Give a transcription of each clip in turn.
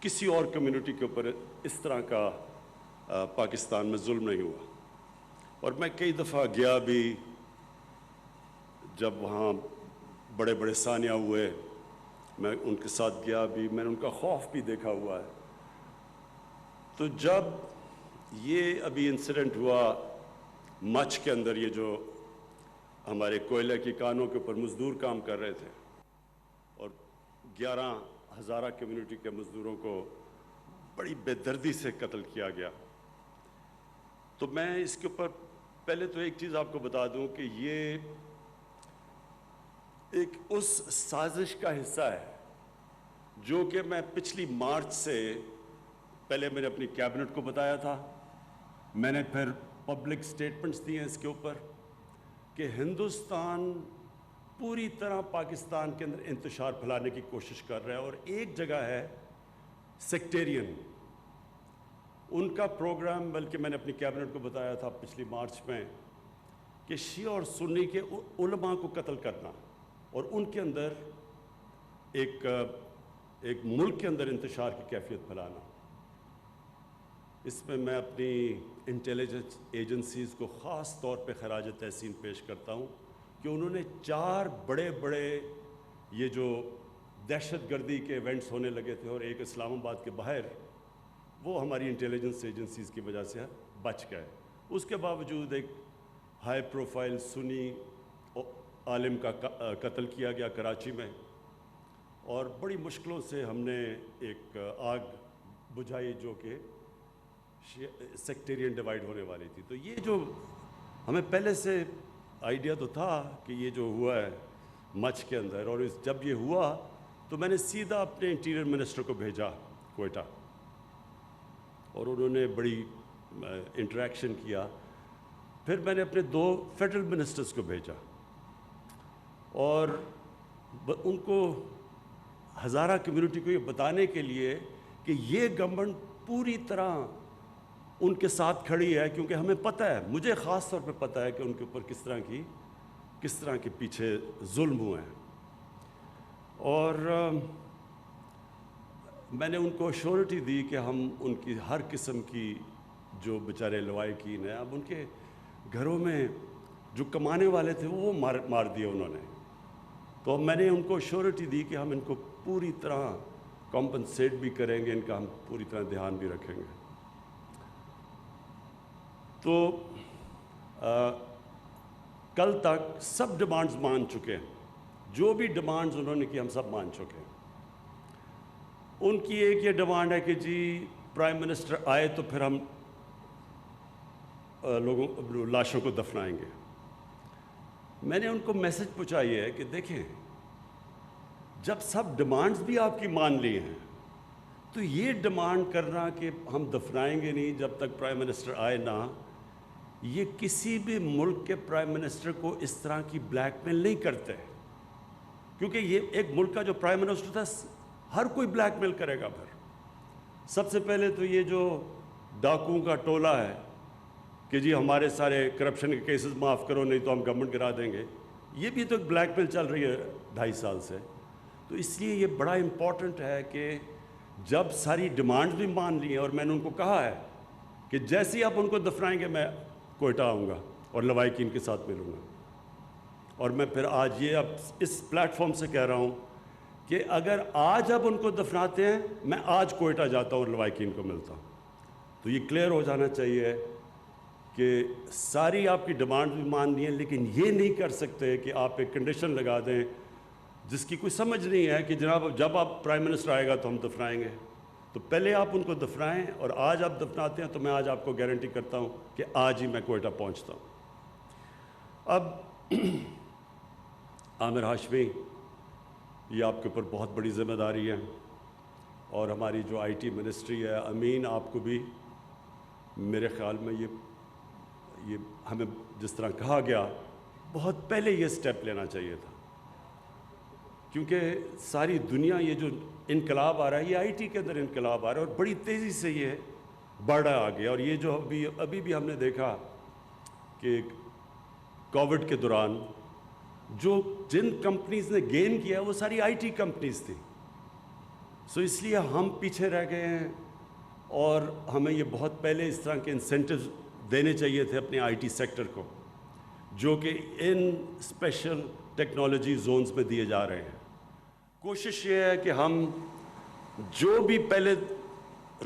کسی اور کمیونٹی کے اوپر اس طرح کا پاکستان میں ظلم نہیں ہوا. اور میں کئی دفعہ گیا بھی، جب وہاں بڑے بڑے سانیہ ہوئے میں ان کے ساتھ گیا بھی، میں نے ان کا خوف بھی دیکھا ہوا ہے. تو جب یہ ابھی انسیڈنٹ ہوا مچھ کے اندر، یہ جو ہمارے کوئلے کی کانوں کے اوپر مزدور کام کر رہے تھے اور 11,000 کمیونٹی کے مزدوروں کو بڑی بے دردی سے قتل کیا گیا، تو میں اس کے اوپر پہلے تو ایک چیز آپ کو بتا دوں کہ یہ ایک اس سازش کا حصہ ہے جو کہ میں پچھلی مارچ سے پہلے میں نے اپنی کیبنٹ کو بتایا تھا. میں نے پھر پبلک سٹیٹمنٹس دیے ہیں اس کے اوپر کہ ہندوستان پوری طرح پاکستان کے اندر انتشار پھیلانے کی کوشش کر رہا ہے، اور ایک جگہ ہے سیکٹیرین ان کا پروگرام، بلکہ میں نے اپنی کیبنٹ کو بتایا تھا پچھلی مارچ میں کہ شیعہ اور سنی کے علماء کو قتل کرنا اور ان کے اندر ایک ملک کے اندر انتشار کی کیفیت پھیلانا. اس میں میں اپنی انٹیلیجنس ایجنسیز کو خاص طور پہ خراج تحسین پیش کرتا ہوں کہ انہوں نے 4 بڑے بڑے یہ جو دہشت گردی کے ایونٹس ہونے لگے تھے اور ایک اسلام آباد کے باہر، وہ ہماری انٹیلیجنس ایجنسیز کی وجہ سے بچ گئے. اس کے باوجود ایک ہائی پروفائل سنی عالم کا قتل کیا گیا کراچی میں، اور بڑی مشکلوں سے ہم نے ایک آگ بجھائی جو کہ سیکٹیرین ڈیوائیڈ ہونے والی تھی. تو یہ جو ہمیں پہلے سے آئیڈیا تو تھا کہ یہ جو ہوا ہے مچھ کے اندر، اور جب یہ ہوا تو میں نے سیدھا اپنے انٹیریئر منسٹر کو بھیجا کوئٹہ، اور انہوں نے بڑی انٹریکشن کیا. پھر میں نے اپنے 2 فیڈرل منسٹرز کو بھیجا اور ان کو ہزارہ کمیونٹی کو یہ بتانے کے لیے کہ یہ گورنمنٹ پوری طرح ان کے ساتھ کھڑی ہے، کیونکہ ہمیں پتہ ہے، مجھے خاص طور پہ پتہ ہے کہ ان کے اوپر کس طرح کے پیچھے ظلم ہوئے ہیں. اور میں نے ان کو ایشورٹی دی کہ ہم ان کی ہر قسم کی جو بیچارے لوائقین ہیں، اب ان کے گھروں میں جو کمانے والے تھے وہ مار دیے انہوں نے، تو میں نے ان کو ایشورٹی دی کہ ہم ان کو پوری طرح کمپنسیٹ بھی کریں گے، ان کا ہم پوری طرح دھیان بھی رکھیں گے. تو کل تک سب ڈیمانڈز مان چکے ہیں، جو بھی ڈیمانڈز انہوں نے کی ہم سب مان چکے ہیں. ان کی ایک یہ ڈیمانڈ ہے کہ جی پرائم منسٹر آئے تو پھر ہم لاشوں کو دفنائیں گے. میں نے ان کو میسج پہنچائی ہے کہ دیکھیں، جب سب ڈیمانڈز بھی آپ کی مان لی ہیں تو یہ ڈیمانڈ کرنا کہ ہم دفنائیں گے نہیں جب تک پرائم منسٹر آئے نہ، یہ کسی بھی ملک کے پرائم منسٹر کو اس طرح کی بلیک میل نہیں کرتے، کیونکہ یہ ایک ملک کا جو پرائم منسٹر تھا ہر کوئی بلیک میل کرے گا. پھر سب سے پہلے تو یہ جو ڈاکوؤں کا ٹولہ ہے کہ جی ہمارے سارے کرپشن کے کیسز معاف کرو نہیں تو ہم گورنمنٹ گرا دیں گے، یہ بھی تو ایک بلیک میل چل رہی ہے 2.5 سال سے. تو اس لیے یہ بڑا امپورٹنٹ ہے کہ جب ساری ڈیمانڈ بھی مان لی ہیں، اور میں نے ان کو کہا ہے کہ جیسے ہی آپ ان کو دفنائیں گے میں کوئٹہ آؤں گا اور لوائقین کے ساتھ ملوں گا. اور میں پھر آج یہ اب اس پلیٹ فارم سے کہہ رہا ہوں کہ اگر آج اب ان کو دفناتے ہیں میں آج کوئٹہ جاتا ہوں اور لوائقین کو ملتا ہوں. تو یہ کلیئر ہو جانا چاہیے کہ ساری آپ کی ڈیمانڈ بھی مان لی ہیں، لیکن یہ نہیں کر سکتے کہ آپ ایک کنڈیشن لگا دیں جس کی کوئی سمجھ نہیں ہے کہ جناب جب آپ پرائم منسٹر آئے گا تو ہم دفنائیں گے. تو پہلے آپ ان کو دفنائیں، اور آج آپ دفناتے ہیں تو میں آج آپ کو گارنٹی کرتا ہوں کہ آج ہی میں کوئٹہ پہنچتا ہوں. اب عامر ہاشمی، یہ آپ کے اوپر بہت بڑی ذمہ داری ہے، اور ہماری جو آئی ٹی منسٹری ہے، امین آپ کو بھی میرے خیال میں یہ ہمیں جس طرح کہا گیا بہت پہلے یہ سٹیپ لینا چاہیے تھا، کیونکہ ساری دنیا یہ جو انقلاب آ رہا ہے یہ آئی ٹی کے اندر انقلاب آ رہا ہے، اور بڑی تیزی سے یہ بڑھ رہا آگے. اور یہ جو ابھی بھی ہم نے دیکھا کہ کووڈ کے دوران جن کمپنیز نے گین کیا وہ ساری آئی ٹی کمپنیز تھیں. سو اس لیے ہم پیچھے رہ گئے ہیں، اور ہمیں یہ بہت پہلے اس طرح کے انسینٹیوز دینے چاہیے تھے اپنے آئی ٹی سیکٹر کو، جو کہ ان اسپیشل ٹیکنالوجی زونز میں دیے جا رہے ہیں۔ کوشش یہ ہے کہ ہم جو بھی پہلے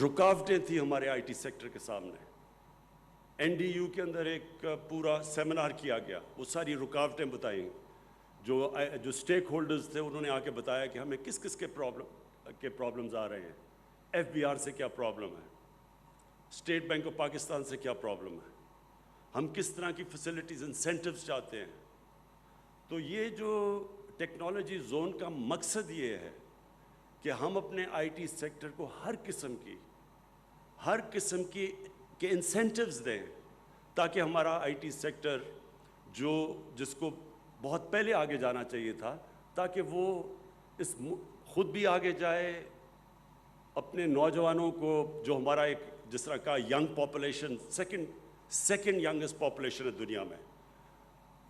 رکاوٹیں تھیں ہمارے آئی ٹی سیکٹر کے سامنے، این ڈی یو کے اندر ایک پورا سیمینار کیا گیا، وہ ساری رکاوٹیں بتائیں، جو اسٹیک ہولڈرز تھے انہوں نے آ کے بتایا کہ ہمیں کس کس کے پرابلمز آ رہے ہیں، ایف بی آر سے کیا پرابلم ہے، اسٹیٹ بینک آف پاکستان سے کیا پرابلم ہے، ہم کس طرح کی فیسلٹیز انسینٹیوز چاہتے ہیں۔ تو یہ جو ٹیکنالوجی زون کا مقصد یہ ہے کہ ہم اپنے آئی ٹی سیکٹر کو ہر قسم کی انسینٹیوز دیں، تاکہ ہمارا آئی ٹی سیکٹر جس کو بہت پہلے آگے جانا چاہیے تھا، تاکہ وہ خود بھی آگے جائے، اپنے نوجوانوں کو، جو ہمارا ایک جس طرح کا young population second youngest population ہے دنیا میں،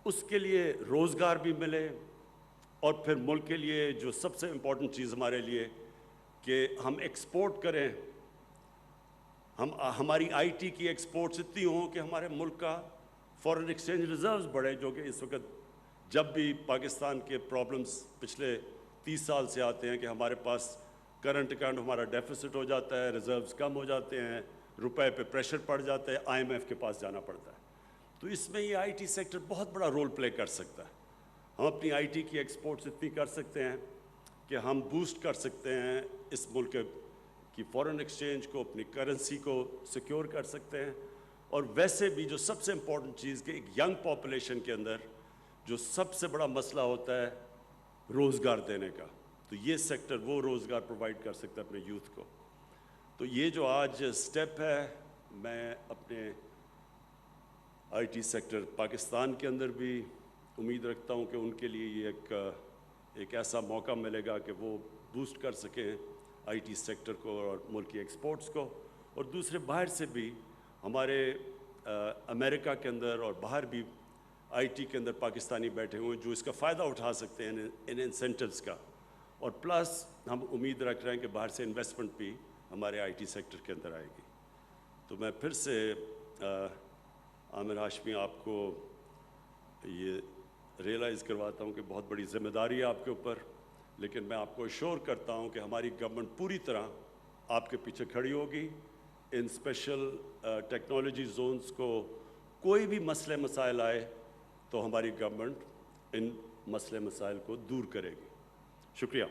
اس کے لیے روزگار بھی ملے، اور پھر ملک کے لیے جو سب سے امپورٹنٹ چیز ہمارے لیے کہ ہم ایکسپورٹ کریں، ہماری آئی ٹی کی ایکسپورٹس اتنی ہوں کہ ہمارے ملک کا فارن ایکسچینج ریزروز بڑھے، جو کہ اس وقت جب بھی پاکستان کے پرابلمز پچھلے 30 سال سے آتے ہیں کہ ہمارے پاس کرنٹ اکاؤنٹ ہمارا ڈیفیسٹ ہو جاتا ہے، ریزروز کم ہو جاتے ہیں، روپے پہ پریشر پڑ جاتا ہے، آئی ایم ایف کے پاس جانا پڑتا ہے۔ تو اس میں یہ آئی ٹی سیکٹر بہت بڑا رول پلے کر سکتا ہے۔ ہم اپنی آئی ٹی کی ایکسپورٹس اتنی کر سکتے ہیں کہ ہم بوسٹ کر سکتے ہیں اس ملک کی فارن ایکسچینج کو، اپنی کرنسی کو سیکیور کر سکتے ہیں، اور ویسے بھی جو سب سے امپورٹنٹ چیز کہ ایک ینگ پاپولیشن کے اندر جو سب سے بڑا مسئلہ ہوتا ہے روزگار دینے کا، تو یہ سیکٹر وہ روزگار پرووائڈ کر سکتا ہے اپنے یوتھ کو۔ تو یہ جو آج سٹیپ ہے، میں اپنے آئی ٹی سیکٹر پاکستان کے اندر بھی امید رکھتا ہوں کہ ان کے لیے یہ ایک ایسا موقع ملے گا کہ وہ بوسٹ کر سکیں آئی ٹی سیکٹر کو اور ملک کی ایکسپورٹس کو، اور دوسرے باہر سے بھی ہمارے امریکہ کے اندر اور باہر بھی آئی ٹی کے اندر پاکستانی بیٹھے ہوئے ہیں جو اس کا فائدہ اٹھا سکتے ہیں ان انسینٹیوز کا، اور پلس ہم امید رکھ رہے ہیں کہ باہر سے انویسٹمنٹ بھی ہمارے آئی ٹی سیکٹر کے اندر آئے گی۔ تو میں پھر سے عامر ہاشمی آپ کو یہ ریئلائز کرواتا ہوں کہ بہت بڑی ذمہ داری ہے آپ کے اوپر، لیکن میں آپ کو ایشور کرتا ہوں کہ ہماری گورنمنٹ پوری طرح آپ کے پیچھے کھڑی ہوگی۔ ان اسپیشل ٹیکنالوجی زونز کو کوئی بھی مسئلے مسائل آئے تو ہماری گورنمنٹ ان مسئلے مسائل کو دور کرے گی۔ شکریہ۔